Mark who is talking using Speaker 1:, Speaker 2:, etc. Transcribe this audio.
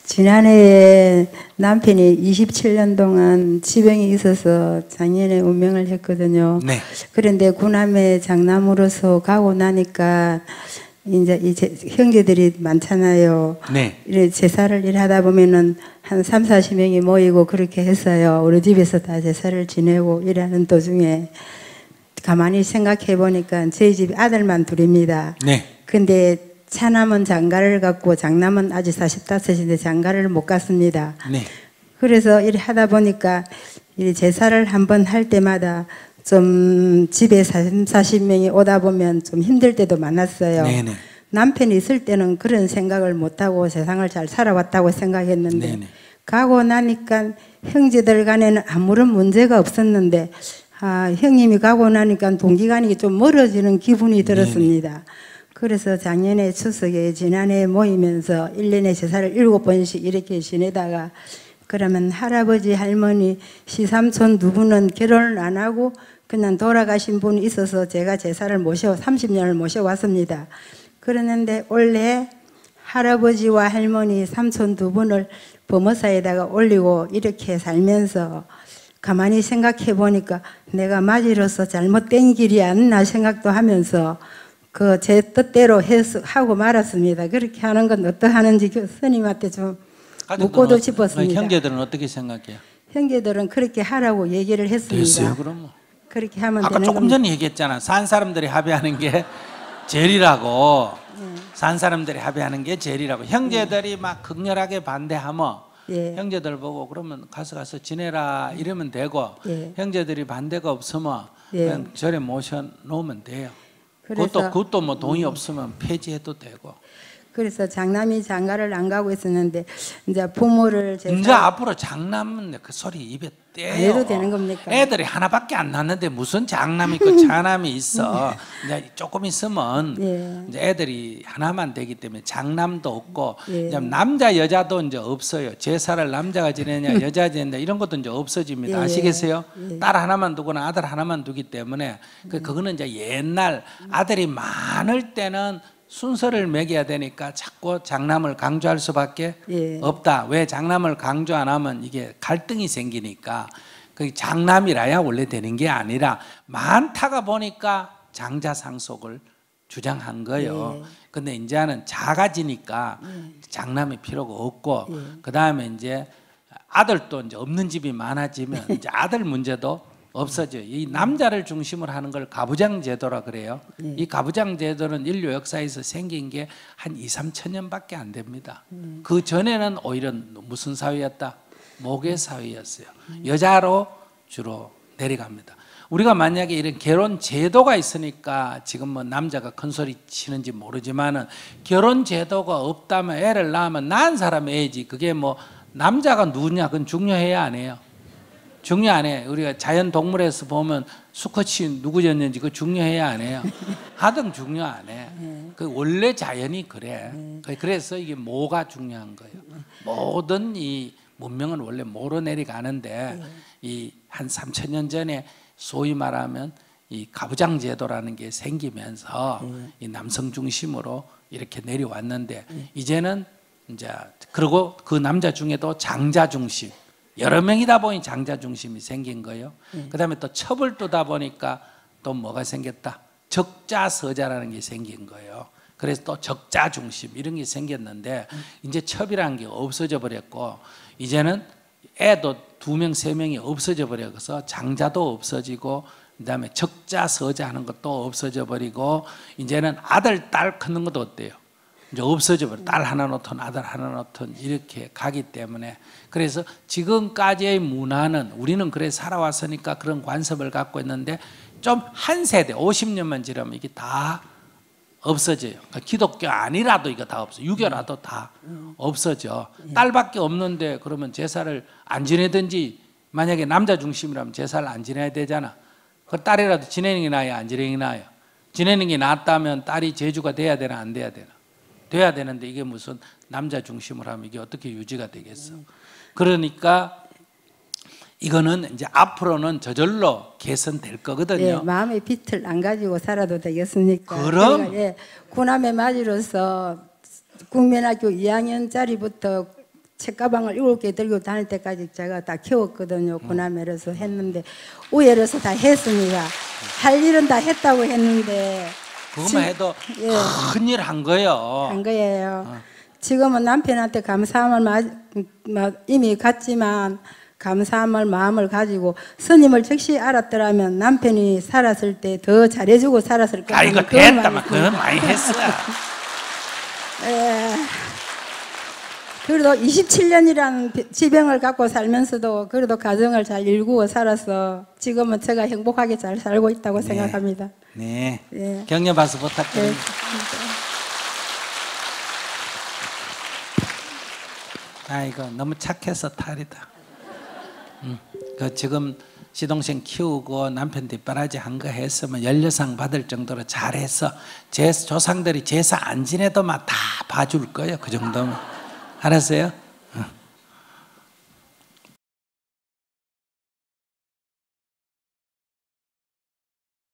Speaker 1: 지난해에 남편이 27년 동안 지병이 있어서 작년에 운명을 했거든요.
Speaker 2: 네.
Speaker 1: 그런데 구남에 장남으로서 가고 나니까 이제 형제들이 많잖아요.
Speaker 2: 네.
Speaker 1: 이래 제사를 일하다 보면은 한 3, 40명이 모이고 그렇게 했어요. 우리 집에서 다 제사를 지내고 일하는 도중에 가만히 생각해 보니까 저희 집 아들만 둘입니다.
Speaker 2: 네.
Speaker 1: 근데 차남은 장가를 갔고 장남은 아직 45인데 장가를 못 갔습니다.
Speaker 2: 네.
Speaker 1: 그래서 이렇게 하다 보니까 이 제사를 한번 할 때마다 좀 집에 30, 40명이 오다 보면 좀 힘들 때도 많았어요.
Speaker 2: 네네.
Speaker 1: 남편이 있을 때는 그런 생각을 못하고 세상을 잘 살아왔다고 생각했는데
Speaker 2: 네네.
Speaker 1: 가고 나니까 형제들 간에는 아무런 문제가 없었는데 형님이 가고 나니까 동기간이 좀 멀어지는 기분이 들었습니다. 네네. 그래서 작년에 추석에 지난해 모이면서 1년에 제사를 7번씩 이렇게 지내다가 그러면 할아버지, 할머니, 시삼촌 두 분은 결혼을 안 하고 그냥 돌아가신 분이 있어서 제가 제사를 30년을 모셔왔습니다. 그러는데 원래 할아버지와 할머니, 삼촌 두 분을 범어사에다가 올리고 이렇게 살면서 가만히 생각해 보니까 내가 맞이로서 잘못된 길이 아니나 생각도 하면서 그 제 뜻대로 하고 말았습니다. 그렇게 하는 건 어떠하는지 스님한테 좀 묻고도 싶었습니다.
Speaker 2: 형제들은 어떻게 생각해요?
Speaker 1: 형제들은 그렇게 하라고 얘기를 했습니다.
Speaker 2: 됐어요, 그럼.
Speaker 1: 그렇게 하면
Speaker 2: 아까
Speaker 1: 되는
Speaker 2: 조금
Speaker 1: 겁니다.
Speaker 2: 전에 얘기했잖아. 산 사람들이 합의하는 게 제일이라고. 산 사람들이 합의하는 게 제일이라고. 형제들이 막 극렬하게 반대하면 형제들 보고 그러면 가서 지내라 이러면 되고 형제들이 반대가 없으면 그냥 절에 모셔 놓으면 돼요. 그것도 뭐 돈이 없으면 폐지해도 되고.
Speaker 1: 그래서 장남이 장가를 안 가고 있었는데 이제 부모를
Speaker 2: 이제 앞으로 장남은 그 소리 입에 떼요.
Speaker 1: 안 해도 되는 겁니까?
Speaker 2: 애들이 하나밖에 안 낳는데 무슨 장남이 있고 차남이 있어. 이제 조금 있으면 이제 애들이 하나만 되기 때문에 장남도 없고 이제 남자 여자도 이제 없어요. 제사를 남자가 지내냐 여자가 지내냐 이런 것도 이제 없어집니다. 아시겠어요? 딸 하나만 두거나 아들 하나만 두기 때문에 그거는 이제 옛날 아들이 많을 때는 순서를 매겨야 되니까 자꾸 장남을 강조할 수밖에 없다. 왜 장남을 강조 안 하면 이게 갈등이 생기니까 그 장남이라야 원래 되는 게 아니라 많다가 보니까 장자상속을 주장한 거예요. 근데 이제는 작아지니까 장남이 필요가 없고 그 다음에 이제 아들도 이제 없는 집이 많아지면 이제 아들 문제도 없어져요. 이 남자를 중심으로 하는 걸 가부장 제도라 그래요. 이 가부장 제도는 인류 역사에서 생긴 게 한 2, 3천 년밖에 안 됩니다. 그 전에는 오히려 무슨 사회였다? 목의 사회였어요. 여자로 주로 내려갑니다. 우리가 만약에 이런 결혼 제도가 있으니까 지금 뭐 남자가 큰 소리 치는지 모르지만은 결혼 제도가 없다면 애를 낳으면 낳은 사람 애지 그게 뭐 남자가 누구냐 그건 중요해야 안 해요. 중요 안 해. 우리가 자연 동물에서 보면 수컷이 누구였는지 그거 중요해야 안 해요. 하등 중요 안 해. 그 원래 자연이 그래. 그래서 이게 뭐가 중요한 거예요. 모든 이 문명은 원래 모로 내려가는데 이 한 3,000년 전에 소위 말하면 이 가부장 제도라는 게 생기면서 이 남성 중심으로 이렇게 내려왔는데 이제는 이제 그리고 그 남자 중에도 장자 중심. 여러 명이다 보니 장자 중심이 생긴 거예요. 그 다음에 또 첩을 두다 보니까 또 뭐가 생겼다? 적자서자라는 게 생긴 거예요. 그래서 또 적자 중심 이런 게 생겼는데 이제 첩이라는 게 없어져 버렸고 이제는 애도 2명, 3명이 없어져 버려서 장자도 없어지고 그 다음에 적자서자 하는 것도 없어져 버리고 이제는 아들, 딸 크는 것도 어때요? 이제 없어져 버려. 딸 하나 놓든 아들 하나 놓든 이렇게 가기 때문에 그래서 지금까지의 문화는 우리는 그래 살아왔으니까 그런 관습을 갖고 있는데 좀 한 세대 50년만 지나면 이게 다 없어져요. 그러니까 기독교 아니라도 이거 다 없어. 유교라도 다 없어져. 딸밖에 없는데 그러면 제사를 안 지내든지 만약에 남자 중심이라면 제사를 안 지내야 되잖아. 그 딸이라도 지내는 게 나아요, 안 지내는 게 나아요? 지내는 게 낫다면 딸이 제주가 돼야 되나 안 돼야 되나? 돼야 되는데 이게 무슨 남자 중심으로 하면 이게 어떻게 유지가 되겠어? 그러니까 이거는 이제 앞으로는 저절로 개선될 거거든요.
Speaker 1: 예, 마음의 빛을 안 가지고 살아도 되겠습니까?
Speaker 2: 그럼
Speaker 1: 구남의 맞이로서 국민학교 2학년짜리부터 책가방을 7개 들고 다닐 때까지 제가 다 키웠거든요. 고나멜에서 했는데 우열에서 다 했습니다. 할 일은 다 했다고 했는데
Speaker 2: 그것만 해도
Speaker 1: 예.
Speaker 2: 큰일 한 거예요.
Speaker 1: 한 거예요. 지금은 남편한테 감사함을 이미 갔지만 감사함을 마음을 가지고 스님을 즉시 알았더라면 남편이 살았을 때 더 잘해주고 살았을 거예요.
Speaker 2: 아이고 됐다만 그건 많이 했어요.
Speaker 1: 예. 그래도 27년이라는 지병을 갖고 살면서도 그래도 가정을 잘 일구어 살아서 지금은 제가 행복하게 잘 살고 있다고
Speaker 2: 네.
Speaker 1: 생각합니다.
Speaker 2: 네.
Speaker 1: 예.
Speaker 2: 격려 박수 부탁드립니다. 아이고 너무 착해서 탈이다. 그 지금 시동생 키우고 남편 뒷바라지 한 거 했으면 연려상 받을 정도로 잘해서 조상들이 제사 안 지내도 막 다 봐줄 거예요. 그 정도면. 알았어요?